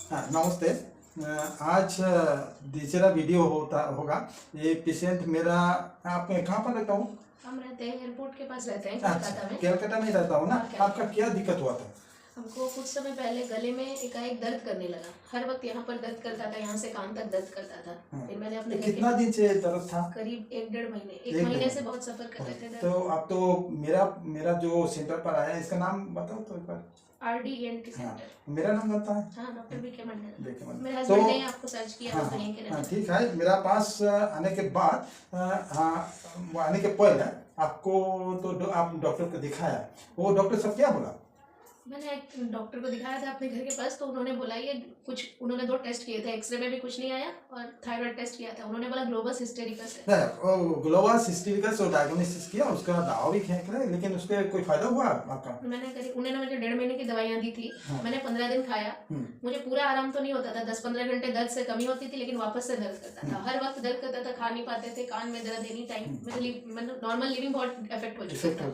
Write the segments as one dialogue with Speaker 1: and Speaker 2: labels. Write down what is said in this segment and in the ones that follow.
Speaker 1: हाँ नमस्ते। आज दूसरा वीडियो होगा। ये पेशेंट मेरा, आप कहाँ पर रहता हूँ?
Speaker 2: हम रहते हैं एयरपोर्ट के पास रहते हैं,
Speaker 1: अच्छा,
Speaker 2: कोलकाता में।
Speaker 1: कलकत्ता में रहता हूँ ना।
Speaker 2: हाँ,
Speaker 1: आपका क्या दिक्कत हुआ था?
Speaker 2: हमको कुछ समय पहले गले में एकाएक दर्द करने लगा। हर वक्त यहाँ पर दर्द करता था, यहाँ से कान तक दर्द करता था। फिर मैंने अपने
Speaker 1: कितना दिन से दर्द था?
Speaker 2: करीब 1-1.5 महीने, 1 महीने से बहुत सफर कर रहे थे दर्द।
Speaker 1: तो आप तो मेरा जो सेंटर पर आया, इसका नाम बताओ तो एक बार।
Speaker 2: RD ENT centre.
Speaker 1: मेरा नाम बता है।
Speaker 2: हाँ, डॉक्टर BK मंडल।
Speaker 1: मंडल।
Speaker 2: मेरे हस्बैंड ने आपको सर्च किया।
Speaker 1: हाँ,
Speaker 2: तो यहीं के रहते हैं।
Speaker 1: ठीक है। मेरा पास आने के बाद आने के पहले आपको तो आप डॉक्टर को दिखाया, वो डॉक्टर सब क्या बोला?
Speaker 2: मैंने एक डॉक्टर को दिखाया था अपने घर के पास, तो उन्होंने बोला ये कुछ, उन्होंने 2 टेस्ट किए थे, एक्सरे में भी कुछ नहीं आया और थायराइड टेस्ट किया था। उन्होंने बोला ग्लोबस हिस्टेरिकस है।
Speaker 1: ग्लोबस हिस्टेरिकस और डायग्नोसिस किया, उसका दवा भी खेल रहे, लेकिन उसके कोई फायदा हुआ आपका?
Speaker 2: उन्होंने मुझे 1.5 महीने की दवाइयाँ दी थी। हाँ। मैंने 15 दिन खाया। मुझे पूरा आराम तो नहीं होता था, 10-15 घंटे दर्द से कमी होती थी, लेकिन वापस से दर्द करता था। हर वक्त दर्द करता था, खा नहीं पाते थे, कान में दर्द एनी टाइम। मतलब नॉर्मल लिविंग बहुत इफेक्ट हो चुका था।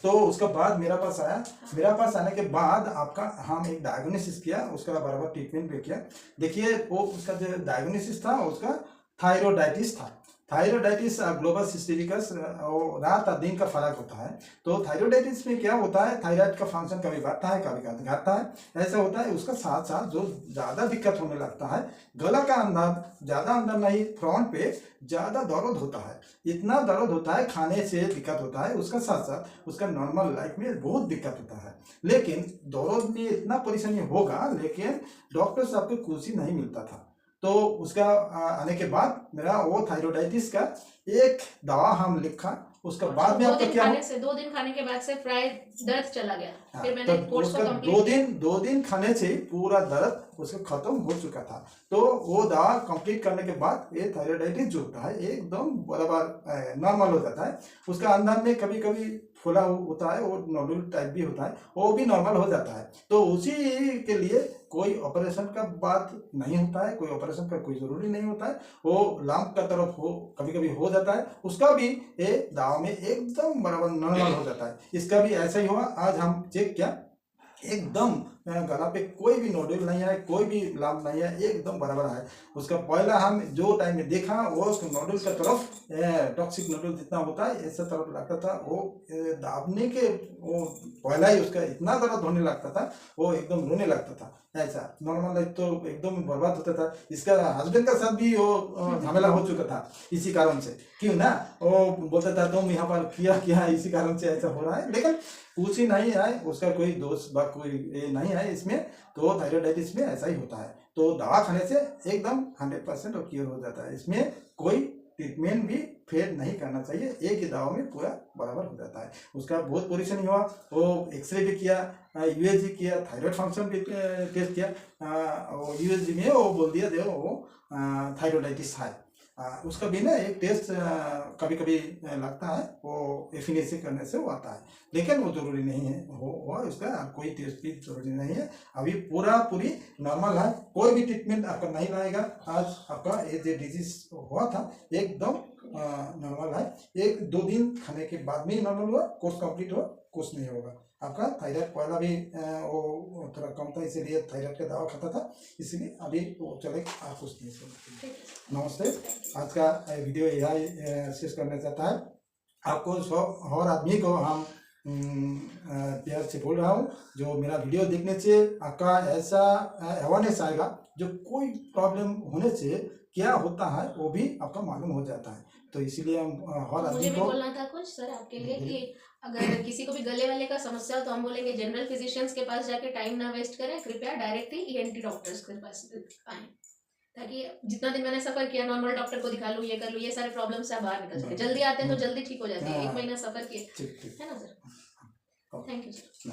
Speaker 1: तो उसके बाद मेरा पास आया। मेरा पास आने के बाद आपका हम एक डायग्नोसिस किया, उसका बराबर ट्रीटमेंट भी किया। देखिए वो उसका जो डायग्नोसिस था उसका थायरोडाइटिस था। थायरोडाइटिस ग्लोबस हिस्टेरिकस रात और दिन का फर्क होता है। तो थायरोडाइटिस में क्या होता है, थायराइड का फंक्शन कभी बढ़ता है कभी घटता है, ऐसा होता है। उसका साथ साथ जो ज़्यादा दिक्कत होने लगता है, गला का अंदर ज़्यादा अंदर नहीं, फ्रंट पे ज़्यादा दर्द होता है। इतना दर्द होता है, खाने से दिक्कत होता है, उसका साथ साथ उसका नॉर्मल लाइफ में बहुत दिक्कत होता है। लेकिन दर्द में इतना परेशानी होगा, लेकिन डॉक्टर साहब को कुछ ही नहीं मिलता था। तो उसका आने के बाद मेरा वो थायरोडाइटिस का एक दवा हम लिखा। उसका बाद में आपका क्या?
Speaker 2: 2 दिन खाने के बाद से प्राय दर्द चला गया।
Speaker 1: हाँ,
Speaker 2: फिर मैंने कोर्स को कंप्लीट किया।
Speaker 1: 2 दिन खाने से पूरा दर्द उसका खत्म हो चुका था। तो वो दवा कंप्लीट करने के बाद ये थायरोडाइटिस जो होता है एकदम बराबर नॉर्मल हो जाता है। उसका अंदर में कभी कभी फूला होता है, वो नोडुल टाइप भी होता है, वो भी नॉर्मल हो जाता है। तो उसी के लिए कोई ऑपरेशन का बात नहीं होता है, कोई ऑपरेशन का कोई जरूरी नहीं होता है। वो लंप का तरफ हो कभी कभी हो जाता है, उसका भी ये दवा में एकदम बराबर नॉर्मल हो जाता है। इसका भी ऐसा ही हुआ। आज हम चेक किया, एकदम गला पे कोई भी नोडुल नहीं है, कोई भी लाभ नहीं है, एकदम बराबर है। उसका पहला हम जो टाइम में देखा, वो नोडुल का तरफ टॉक्सिक नोडुल जितना होता है ऐसा तरफ लगता था। वो दाबने के वो पहला ही उसका इतना दर्द होने लगता था, वो एकदम रोने लगता था। ऐसा नॉर्मल लाइफ तो एकदम बर्बाद होता था। इसका हस्बैंड का साथ भी वो झमेला हो चुका था इसी कारण से। क्यों ना, वो बोलता था तुम यहाँ पर किया इसी कारण से ऐसा हो रहा है, लेकिन कुछ ही नहीं है, उसका कोई दोष कोई नहीं है इसमें। तो थायरोडाइटिस में ऐसा ही होता है। तो दवा खाने से एकदम 100% क्योर हो जाता है। इसमें कोई ट्रीटमेंट भी फेल नहीं करना चाहिए, एक ही दवा में पूरा बराबर हो जाता है। उसका बहुत परेशानी हुआ, वो एक्सरे भी किया, USG किया, थायराइड फंक्शन भी टेस्ट किया। USG में वो बोल दिया देखो वो थायरोडाइटिस है। उसका भी ना एक टेस्ट कभी कभी लगता है, वो एफिनेसी करने से वो आता है, लेकिन वो जरूरी नहीं है हो उसका कोई टेस्ट भी जरूरी नहीं है। अभी पूरी नॉर्मल है, कोई भी ट्रीटमेंट आपका नहीं रहेगा। आज आपका ये जो डिजीज हुआ था एकदम नॉर्मल है। 1-2 दिन खाने के बाद में ही नॉर्मल हुआ, कोर्स कंप्लीट हुआ, कुछ नहीं होगा। आपका थायराइड पहला भी वो थोड़ा कम था, इसीलिए थायराइड का दवा खाता था, इसलिए अभी वो चले कुछ नहीं। नमस्ते। आज का वीडियो यही शेष करना चाहता है। आपको हर आदमी को हम प्यार से बोल रहा हूँ, जो मेरा वीडियो देखने से आपका ऐसा अवेयरनेस आएगा, जो कोई प्रॉब्लम होने से क्या होता है वो भी आपका मालूम हो जाता है। तो इसीलिए हम हर आदमी को
Speaker 2: बोलना था कुछ सर आपके लिए कि अगर किसी को भी गले वाले का समस्या हो तो हम बोलेंगे जनरल फिजिशियंस के पास जाके टाइम ना वेस्ट करें, कृपया डायरेक्टली ENT डॉक्टर्स के पास आए, ताकि जितना दिन मैंने सफर किया नॉर्मल डॉक्टर को दिखा लूँ, ये कर लूँ, ये सारे प्रॉब्लम से बाहर निकल सके। जल्दी आते हैं तो जल्दी ठीक हो जाती है। 1 महीना सफर किए, है ना सर? Thank you sir.